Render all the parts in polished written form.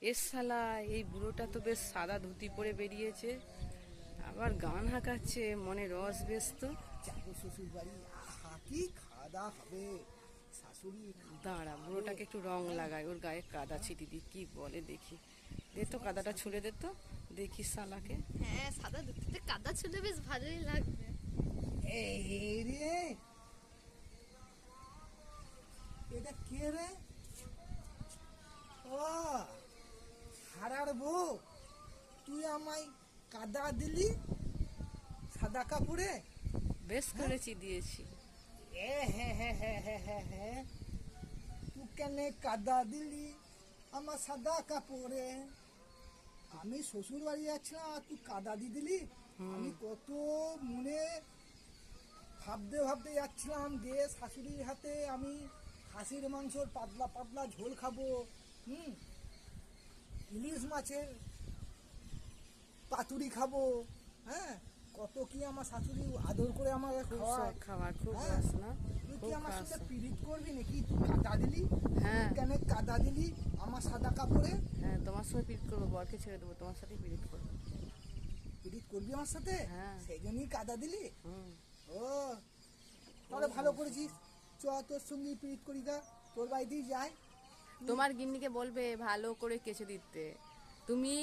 এ শালা, এই বুড়োটা তো বেশ সাদা ধুতি পরে বেরিয়েছে, আবার গান হাঁকাচ্ছে, মনে রস বেশ তো। যাবো শ্বশুর বাড়ি, আহা কি খাওয়া দাওয়া হবে। শাশুড়ি দাঁড়া, খাবে। বুড়োটাকে একটু রং হ্যাঁ, লাগায়, ওর গায়ে কাদা ছিটি দি, কি বলে দেখি। দে তো কাদাটা ছুঁড়ে দে তো, দেখি শালাকে। হ্যাঁ, সাদা ধুতিতে কাদা ছুলে বেশ ভালোই লাগবে। এই রে, এটা কে রে? ও হারার বউ, তুই আমায় কাদা দিলি সাদা কাপড়ে। বেশ করেছি, দিয়েছি। এ হ্যাঁ হ্যাঁ হ্যাঁ হ্যাঁ হ্যাঁ হ্যাঁ, তুই কেন কাদা দিলি আমার সাদা কাপড়ে? আমি শ্বশুর বাড়ি যাচ্ছিলাম আর তুই কাদা দিয়ে দিলি। আমি কত মনে ভাবতে ভাবতে যাচ্ছিলাম যে শাশুড়ির হাতে আমি খাসির মাংসর পাতলা পাতলা ঝোল খাবো, হুম, ইলিশ মাছের পাতুরি খাবো। হ্যাঁ, কত কি আমার শাশুড়ি আদর করে আমার খুব খাওয়ায়। শখ খাওয়ার, খুব হ্যাঁ, খাস না? তুই কি খুব আমার খাস। সাথে পীড়িত করবি নাকি? তুই কাদা দিলি, হ্যাঁ কেন কাদা দিলি আমার সাদা কাপড়ে? হ্যাঁ, তোমার সঙ্গে পিট করবো, বরকে ছেড়ে দেবো, তোমার সাথেই পিট করবো। পীড়িত করবি আমার সাথে? হ্যাঁ। সেই জন্যই কাদা দিলি? হুম। ও, তাহলে ভালো করেছিস। চ, তোর সঙ্গে পীড়িত করি গা, তোর বাড়িতেই যাই। তোমার গিন্নিকে বলবে ভালো করে কেচে দিতে। তুমি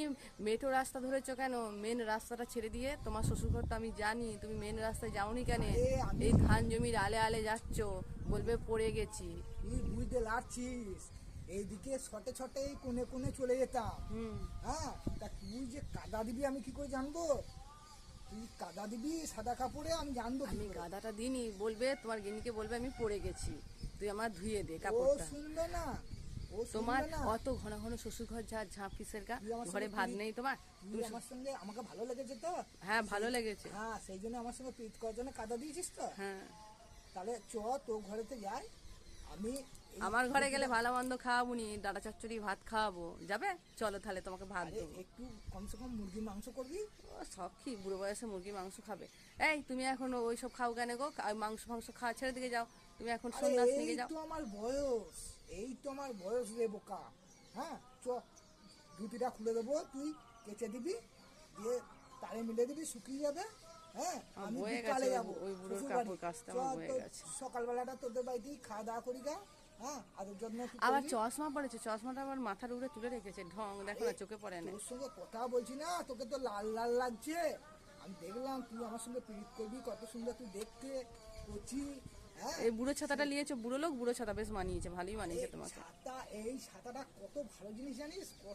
মেঠো রাস্তা ধরেছো কেন? মেন রাস্তাটা ছেড়ে দিয়ে, তোমার শ্বশুরঘর তো আমি জানি, তুমি মেন রাস্তায় যাওনি কেন? আরে আমি, এই ধান জমির আলে আলে যাচ্ছ, বলবে পড়ে গেছি। তুই বুঝতে লাগছিস, এইদিকে ছটে ছটে এই কোণে কোণে চলে যেতাম। হুম। হ্যাঁ, তা তুই যে কাদা দিবি আমি কি করে জানবো? তুই কাদা দিবি সাদা কাপড়ে, আমি জানবো কি আমি করে? গাদাটা দিইনি, বলবে তোমার গিন্নিকে বলবে আমি পড়ে গেছি, তুই আমার ধুয়ে দে ও কাপড়টা। শুনবে না, ও তোমার শুনবে না। অত ঘন ঘন শ্বশুর ঘর যা ঝাঁপ কিসের গা? তুই আমার ঘরে সঙ্গে ভাত পীড়িত- নেই তোমার? তুই তুই আমার সঙ্গে, আমাকে ভালো লেগেছে তো। হ্যাঁ, ভালো লেগেছে। হ্যাঁ, সেই জন্য আমার সঙ্গে প্রীত করার জন্য কাদা দিয়েছিস তো। হ্যাঁ, তাহলে চ, তোর ঘরেতে যাই আমি। আমার ঘরে গেলে ভালো মন্দ খাওয়াবো নি, ডাটা চচ্চড়ি ভাত খাওয়াবো, যাবে? চলো তাহলে, তোমাকে ভাত আরে দেবো। একটু কমসে কম মুরগি মাংস করবি। ও সব কি, বুড়ো বয়সে মুরগি মাংস খাবে? এই তুমি এখন ওই সব খাও কেন গো? মাংস ফাংস খাওয়া ছেড়ে দিকে যাও, তুমি এখন আরে সন্ন্যাস এই নিয়ে যাও। তো আমার বয়স, এই তো আমার বয়স রে বোকা। হ্যাঁ, চ, ধুতিটা খুলে দেবো, তুই কেচে দিবি, দিয়ে তারে মিলে দিবি, শুকিয়ে যাবে। হ্যাঁ, আমার আমি বয়ে বিকালে গেছে, যাবো ওই বুড়োর শ্বশুর বাড়ি। কাপড় কাচতে চ, আমার বয়ে তোর গেছে। সকালবেলাটা তোদের বাড়িতেই খাওয়া দাওয়া করি গা। হ্যাঁ, আদর যত্ন একটু আবার করবি। চশমা পড়েছে, চশমাটা আবার মাথার উপরে তুলে রেখেছে, ঢং দেখো না, চোখে পড়ে না। তোর সঙ্গে কথা বলছি না, তোকে তো লাল লাল লাগছে। আমি দেখলাম তুই আমার সঙ্গে পীড়িত করবি, কত সুন্দর তুই দেখতে, কচি। হ্যাঁ, এই বুড়ো ছাতাটা নিয়েছো, বুড়ো লোক বুড়ো ছাতা বেশ মানিয়েছে, ভালোই মানিয়েছে এই তোমাকে। ছাতা, এই ছাতাটা কত ভালো জিনিস জানিস?